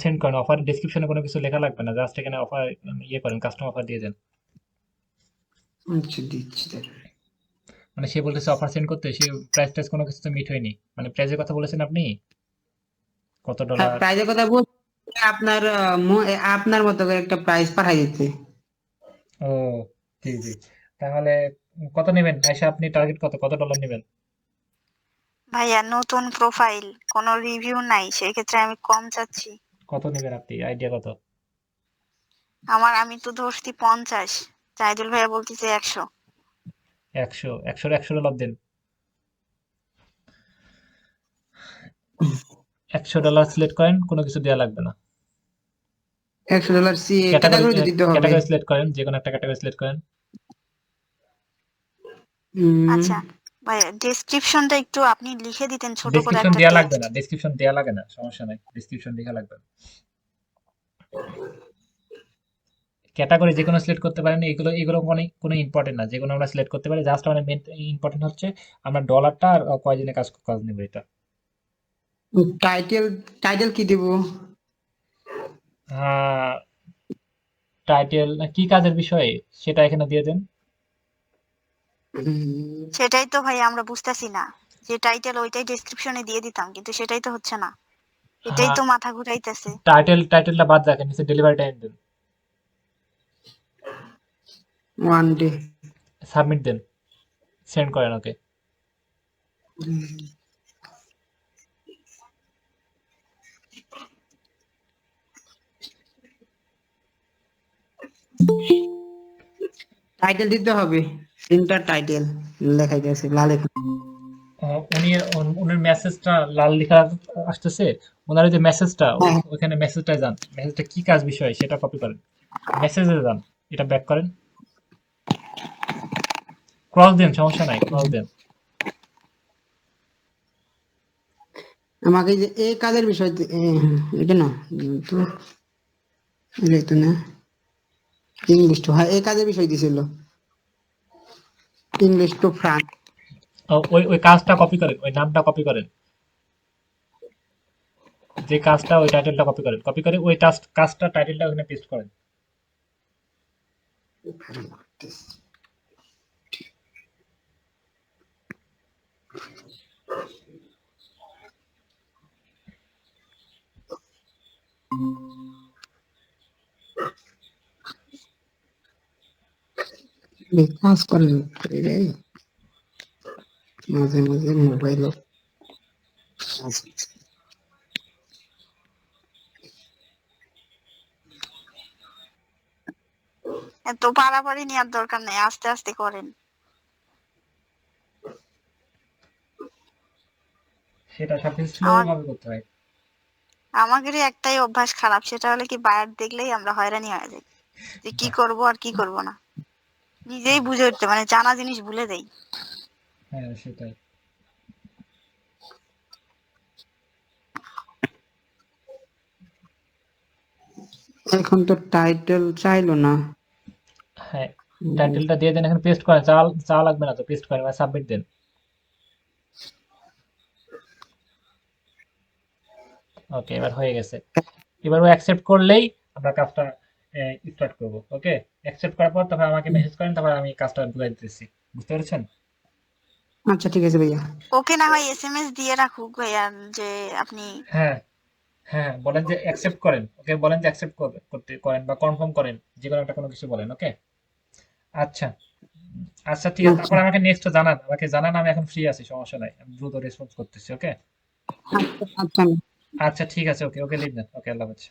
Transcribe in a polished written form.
Send করেন, offer ডেসক্রিপশনে কোনো কিছু লেখা লাগবে না, জাস্ট এখানে অফার ইয়ে করেন, কাস্টম অফার দিয়ে দেন। আচ্ছা দিচ্ছি তাহলে। মানে সে বলতেছে অফার সেন্ড করতে, সে প্রাইস টাইস কোনো কিছু তো মিট হয়নি, মানে প্রাইসের কথা বলেছেন আপনি কত হ্যাঁ, ডলার। প্রাইজের কথা বল, আপনার আপনার মতো করে একটা প্রাইস পাঠাই দিতে। ও জি জি, তাহলে কত নেবেন আয়শা, আপনি টার্গেট কত, কত ডলার নেবেন? ভাইয়া নতুন প্রোফাইল, কোনো রিভিউ নাই, সেক্ষেত্রে আমি কম চাচ্ছি। কত নেবেন আপনি, আইডিয়া কত? আমি তো ধরছি 50, জাহিদুল ভাইয়া বলতেছে 100। 100, 100 দেন। $100 সিলেক্ট করেন, কোনো কিছু দেওয়া লাগবে না। $100 ক্যাটাগরি, ক্যাটাগরিতে দিতে হবে। ক্যাটাগরি সিলেক্ট করেন, যে কোনো একটা ক্যাটাগরি সিলেক্ট করেন। আচ্ছা ভাইয়া, ডেসক্রিপশনটা একটু আপনি লিখে দিতেন ছোট করে ডেসক্রিপশন একটা দেওয়া লাগবে টেক্সট। না, ডেসক্রিপশন দেওয়া লাগে না, সমস্যা নাই, ডেসক্রিপশন লেখা লাগবে না। ক্যাটাগরি যে কোনো সিলেক্ট করতে পারেন, এগুলো এগুলো কোনো ইম্পর্টেন্ট না, যেগুলো আমরা সিলেক্ট করতে পারি, জাস্ট আমাদের মেন ইম্পর্টেন্ট হচ্ছে আমরা ডলারটা আর কয়দিনে কাজ নেব এটা। টাইটেল, টাইটেল কি দিব? টাইটেল কি কাজের বিষয়ে সেটা এখানে দিয়ে দেন। সেটাই তো ভাইয়া আমরা বুঝতেছি না, যে টাইটেল ওইটাই ডেসক্রিপশনে দিয়ে দিতাম, কিন্তু সেটাই তো হচ্ছে না, এটাই হ্যাঁ, তো মাথা ঘুরাইতেছে। টাইটেলটা বাদ রাখেন, নিচে ডেলিভারি টাইম দেন, 1 ডে। সাবমিট দেন, সেন্ড করেন ওকে। টাইটেল দিতে হবে, তিনটা টাইটেল লেখাই গেছে লাল। উনি উনার মেসেজটা লাল লেখা আসতেছে, ওনার যে মেসেজটা, হ্যাঁ, ওখানে মেসেজটায় যান, মেসেজটা কি কাজ বিষয় সেটা কপি করেন, মেসেজে যান, এটা ব্যাক করেন, ক্রস দেন, সমস্যা নাই, ক্রস দেন। আমাকে যে এই কাজের বিষয় এটা না, তো এটাই তো না, ইংলিশ টু, হ্যাঁ এই কাজের বিষয় দিছিল, ইংলিশ টু ফ্রান্স। ওই ওই কাজটা কপি করেন, ওই নামটা কপি করেন, যে কাজটা ওই টাইটেলটা কপি করেন, কপি করে ওই কাজটা টাইটেলটা ওখানে পেস্ট করেন। কাজ করেন রে, মাঝে মাঝে মোবাইল। এত পারাপারি নেওয়ার দরকার নেই, আস্তে আস্তে করেন। সেটা সবকিছু স্লো আমার ভাবে করতে হয়। আমাদেরই একটাই অভ্যাস খারাপ, সেটা হলে কি বায়ার দেখলেই আমরা হয়রানি হয়ে যাই, যে কি করব আর কি করব না, নিজেই বুঝে উঠতে মানে জানা জিনিস ভুলে যাই। হ্যাঁ সেটাই। এখন তো টাইটেল চাইলো না। হ্যাঁ, টাইটেলটা দিয়ে দেন, এখন পেস্ট করেন, চা চা লাগবে না তো, পেস্ট করেন আর সাবমিট দেন। ওকে, এবার হয়ে গেছে। এবার ও অ্যাকসেপ্ট করলেই আমরা কাজটা স্টার্ট করব। ওকে, অ্যাকসেপ্ট করার পর তারপর আমাকে মেসেজ করেন, তারপর আমি কাজটা বুঝাই দিতেছি। বুঝতে পেরেছেন? আচ্ছা ঠিক আছে ভাইয়া। ওকে না হয় এসএমএস দিয়ে রাখুক ভাইয়া, যে আপনি। হ্যাঁ হ্যাঁ, বলেন যে অ্যাকসেপ্ট করেন, ওকে বলেন যে অ্যাকসেপ্ট করতে করেন বা কনফার্ম করেন, যে কোনো একটা কোনো কিছু বলেন। ওকে, আচ্ছা আচ্ছা ঠিক আছে, আচ্ছা তারপর আমাকে নেক্সট জানান, আমাকে জানান, আমি এখন ফ্রি আছি, সমস্যা নাই, আমি দ্রুত রেসপন্স করতেছি। ওকে, আচ্ছা আচ্ছা। আচ্ছা ঠিক আছে, ওকে ওকে লিখ দেন, ওকে আল্লাহ হাফেজ।